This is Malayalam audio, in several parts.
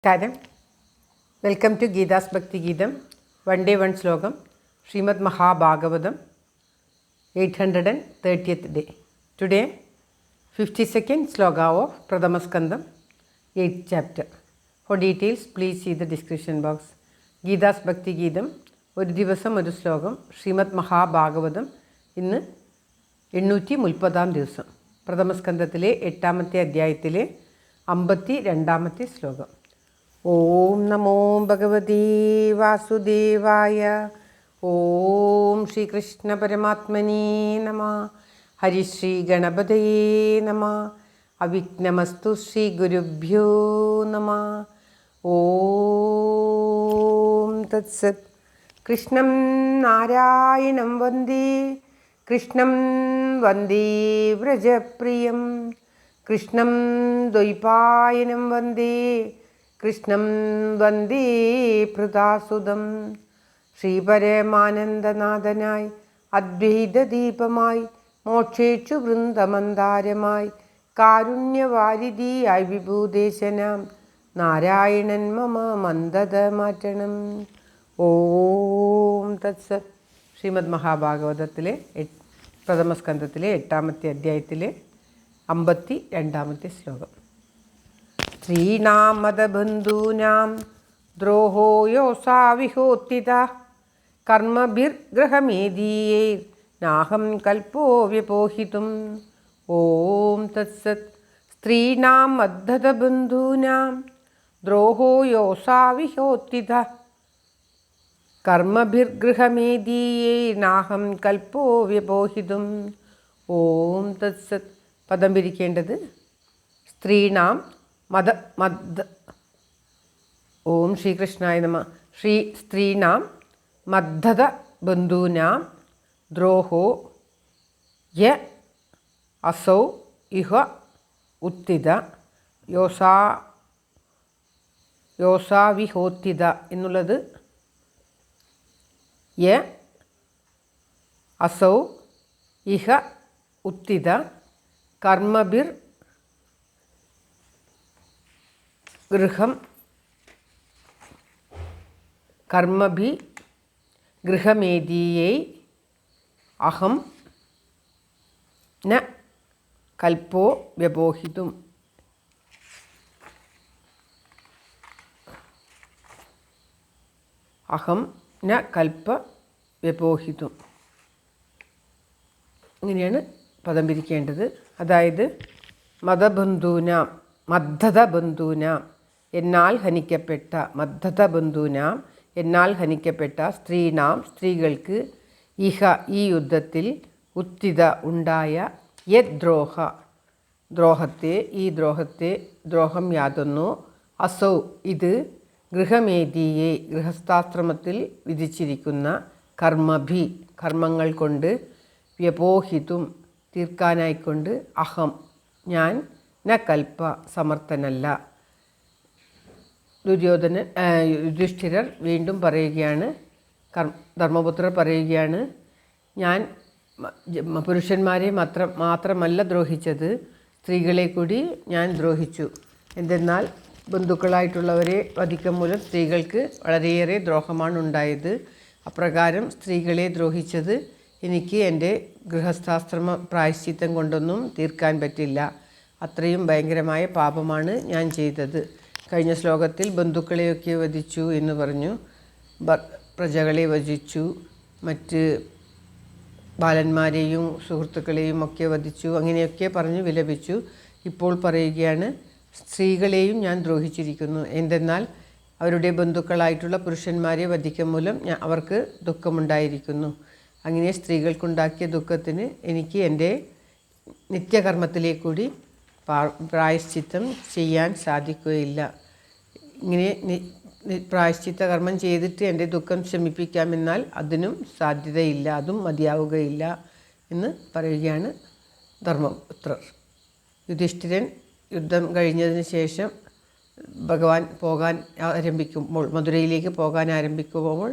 നമസ്കാരം. വെൽക്കം ടു ഗീതാസ് ഭക്തി ഗീതം. വൺ ഡേ വൺ ശ്ലോകം. Shrimad Mahabhagavatam 830th day. Today 52nd sloka of Pradhamaskandam 8th chapter. For details please see the description box. Geetha's ഭക്തി ഗീതം ഒരു ദിവസം ഒരു ശ്ലോകം. ശ്രീമദ് മഹാഭാഗവതം ഇന്ന് 830ാം ദിവസം. പ്രഥമസ്കന്ധത്തിലെ 8ാമത്തെ അധ്യായത്തിലെ 52ാമത്തെ ശ്ലോകം. ഓം നമോ ഭഗവതേ വാസുദേവായ. ഓം ശ്രീകൃഷ്ണ പരമാത്മനേ നമഃ. ഹരിശ്രീ ഗണപതയേ നമഃ. അവിഘ്നമസ്തു ശ്രീ ഗുരുഭ്യോ നമഃ. ഓം തത്സത്. കൃഷ്ണം നാരായണം വന്ദേ കൃഷ്ണം വന്ദേ വ്രജപ്രിയം കൃഷ്ണം ദ്വൈപായനം വന്ദേ കൃഷ്ണം വന്ദേ പൃഥാസുതം. ശ്രീപരമാനന്ദനാഥനായി അദ്വൈതദീപമായി മോക്ഷേക്ഷു വൃന്ദമന്ദാരമായി കാരുണ്യവാരിധിയായി വിഭൂദേശനാം നാരായണൻ മമ മന്ദത മാറ്റണം. ഓം തത്സത്. ശ്രീമദ് മഹാഭാഗവതത്തിലെ പ്രഥമസ്കന്ധത്തിലെ 8ാമത്തെ അധ്യായത്തിലെ 52ാമത്തെ ശ്ലോകം. സ്ത്രീണാം മദബന്ധൂനാം ദ്രോഹോ യോസാവിഹോത്തിതഃ കർമ്മഭിർഗ്രഹമേദീയൈർനാഹം കൽപ്പോ വ്യപോഹിതും. ഓം തത്സത്. സ്ത്രീണാം മദ്ദതബന്ധൂനാം ദ്രോഹോ യോസാവിഹോത്തിതഃ കർമ്മഭിർഗൃഹമേദീയൈർനാഹം കൽപ്പോ വ്യപോഹിതും. ഓം തത്സത്. പദം പിരിക്കേണ്ടത് സ്ത്രീണാം മദ്. ഓം ശ്രീകൃഷ്ണായ നമഃ. സ്ത്രീണാം മദ്ദത ബന്ധൂനാം ദ്രോഹോ യ അസൗ ഇഹ ഉത്തിത യോസാവിഹോത്തിത എന്നുള്ളത് യ അസൗ ഇഹ ഉത്തിത കർമ്മഭിർ ഗൃഹമേദീയൈ അഹം ന കൽപ്പോ വ്യപോഹിതും. അഹം ന കൽപ്പ വ്യപോഹിതും. ഇങ്ങനെയാണ് പദം പിരിക്കേണ്ടത്. അതായത് മദ്ദത ബന്ധൂനാം എന്നാൽ ഹനിക്കപ്പെട്ട, മദ്ദത ബന്ധൂനാം എന്നാൽ ഹനിക്കപ്പെട്ട, സ്ത്രീകൾക്ക് ഇഹ ഈ യുദ്ധത്തിൽ ഉത്തിത ഉണ്ടായ ദ്രോഹം യാതൊന്നു അസൗ ഇത് ഗൃഹമേദീയെ ഗൃഹസ്ഥാശ്രമത്തിൽ വിധിച്ചിരിക്കുന്ന കർമ്മങ്ങൾ കൊണ്ട് വ്യപോഹിതും തീർക്കാനായിക്കൊണ്ട് അഹം ഞാൻ ന കൽപ്പ സമർത്ഥനല്ല. യുധിഷ്ഠിരർ വീണ്ടും പറയുകയാണ്, ധർമ്മപുത്രർ പറയുകയാണ്, ഞാൻ പുരുഷന്മാരെ മാത്രമല്ല ദ്രോഹിച്ചത്, സ്ത്രീകളെ കൂടി ഞാൻ ദ്രോഹിച്ചു. എന്തെന്നാൽ ബന്ധുക്കളായിട്ടുള്ളവരെ വധിക്കം മൂലം സ്ത്രീകൾക്ക് വളരെയേറെ ദ്രോഹമാണ് ഉണ്ടായത്. അപ്രകാരം സ്ത്രീകളെ ദ്രോഹിച്ചത് എനിക്ക് എൻ്റെ ഗൃഹസ്ഥാശ്രമ പ്രായശ്ചിത്തം കൊണ്ടൊന്നും തീർക്കാൻ പറ്റില്ല. അത്രയും ഭയങ്കരമായ പാപമാണ് ഞാൻ ചെയ്തത്. കഴിഞ്ഞ ശ്ലോകത്തിൽ ബന്ധുക്കളെയൊക്കെ വധിച്ചു എന്ന് പറഞ്ഞു, പ്രജകളെ വധിച്ചു, മറ്റ് ബാലന്മാരെയും സുഹൃത്തുക്കളെയും ഒക്കെ വധിച്ചു, അങ്ങനെയൊക്കെ പറഞ്ഞു വിലപിച്ചു. ഇപ്പോൾ പറയുകയാണ്, സ്ത്രീകളെയും ഞാൻ ദ്രോഹിച്ചിരിക്കുന്നു. എന്തെന്നാൽ അവരുടെ ബന്ധുക്കളായിട്ടുള്ള പുരുഷന്മാരെ വധിക്കും മൂലം അവർക്ക് ദുഃഖമുണ്ടായിരിക്കുന്നു. അങ്ങനെ സ്ത്രീകൾക്കുണ്ടാക്കിയ ദുഃഖത്തിന് എനിക്ക് എൻ്റെ നിത്യകർമ്മത്തിലേക്കൂടി പ്രായശ്ചിത്തം ചെയ്യാൻ സാധിക്കുകയില്ല. ഇങ്ങനെ പ്രായശ്ചിത്ത കർമ്മം ചെയ്തിട്ട് എൻ്റെ ദുഃഖം ശമിപ്പിക്കാമെന്നാൽ അതിനും സാധ്യതയില്ല, അതും മതിയാവുകയില്ല എന്ന് പറയുകയാണ് ധർമ്മപുത്രർ. യുധിഷ്ഠിരൻ യുദ്ധം കഴിഞ്ഞതിന് ശേഷം ഭഗവാൻ പോകാൻ ആരംഭിക്കുമ്പോൾ, മധുരയിലേക്ക് പോകാൻ ആരംഭിക്കുമ്പോൾ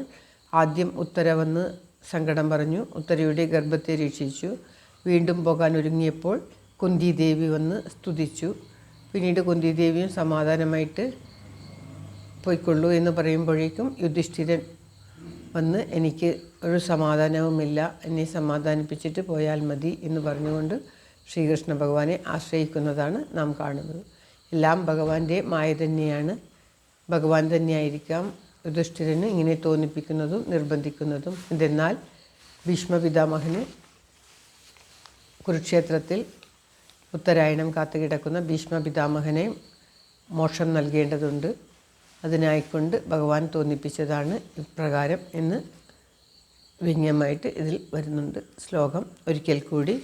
ആദ്യം ഉത്തര വന്ന് സങ്കടം പറഞ്ഞു. ഉത്തരയുടെ ഗർഭത്തെ രക്ഷിച്ചു. വീണ്ടും പോകാൻ ഒരുങ്ങിയപ്പോൾ കുന്തിദേവി വന്ന് സ്തുതിച്ചു. പിന്നീട് കുന്തിദേവിയും സമാധാനമായിട്ട് പോയിക്കൊള്ളൂ എന്ന് പറയുമ്പോഴേക്കും യുധിഷ്ഠിരൻ വന്ന് എനിക്ക് ഒരു സമാധാനവുമില്ല, എന്നെ സമാധാനിപ്പിച്ചിട്ട് പോയാൽ മതി എന്ന് പറഞ്ഞുകൊണ്ട് ശ്രീകൃഷ്ണ ഭഗവാനെ ആശ്രയിക്കുന്നതാണ് നാം കാണുന്നത്. എല്ലാം ഭഗവാന്റെ മായ തന്നെയാണ്. ഭഗവാൻ തന്നെയായിരിക്കാം യുധിഷ്ഠിരന് ഇങ്ങനെ തോന്നിപ്പിക്കുന്നതും നിർബന്ധിക്കുന്നതും. എന്തെന്നാൽ ഭീഷ്മപിതാമഹന് കുരുക്ഷേത്രത്തിൽ ഉത്തരായണം കാത്തുകിടക്കുന്ന ഭീഷ്മപിതാമഹനെ മോക്ഷം നൽകേണ്ടതുണ്ട്. അതിനായിക്കൊണ്ട് ഭഗവാൻ തോന്നിപ്പിച്ചതാണ് ഇപ്രകാരം എന്ന് വ്യംഗ്യമായിട്ട് ഇതിൽ വരുന്നുണ്ട്. ശ്ലോകം ഒരിക്കൽ കൂടി.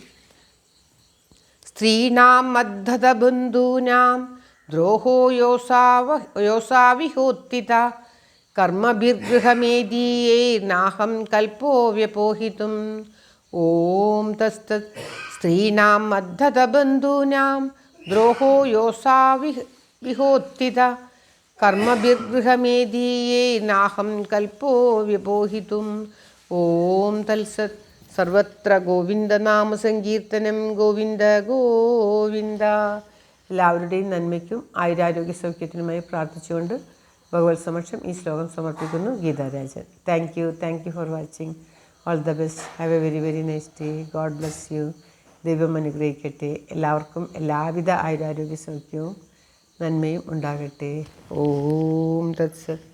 സ്ത്രീണാം മദ്ധത ബന്ധൂനാം ദ്രോഹോ യോസാവിഹോത്തിത കർമ്മഭിർഗൃഹമേദീയേ നാഹം കൽപ്പോ വ്യപോഹിതും. ഓം തസ്തത്. സ്ത്രീണാം മദ്ധത ബന്ധൂനാം ദ്രോഹോ യോസാവിഹോത്തിത കർമ്മഭിർഗൃഹമേദീയേ നാഹം കൽപ്പോ വ്യപോഹിതും. ഓം തത്സത്. സർവത്ര ഗോവിന്ദനാമ സങ്കീർത്തനം. ഗോവിന്ദ ഗോവിന്ദ. എല്ലാവരുടെയും നന്മയ്ക്കും ആയുരാരോഗ്യ സൗഖ്യത്തിനുമായി പ്രാർത്ഥിച്ചുകൊണ്ട് ഭഗവത് സമക്ഷം ഈ ശ്ലോകം സമർപ്പിക്കുന്നു. Geetha Rajan. Thank you for watching. All the best. Have A very very nice day. God bless you. ദൈവം അനുഗ്രഹിക്കട്ടെ. എല്ലാവർക്കും എല്ലാവിധ ആയുരാരോഗ്യ സൗഖ്യവും നന്മയും ഉണ്ടാകട്ടെ. ഓം തത്സത്.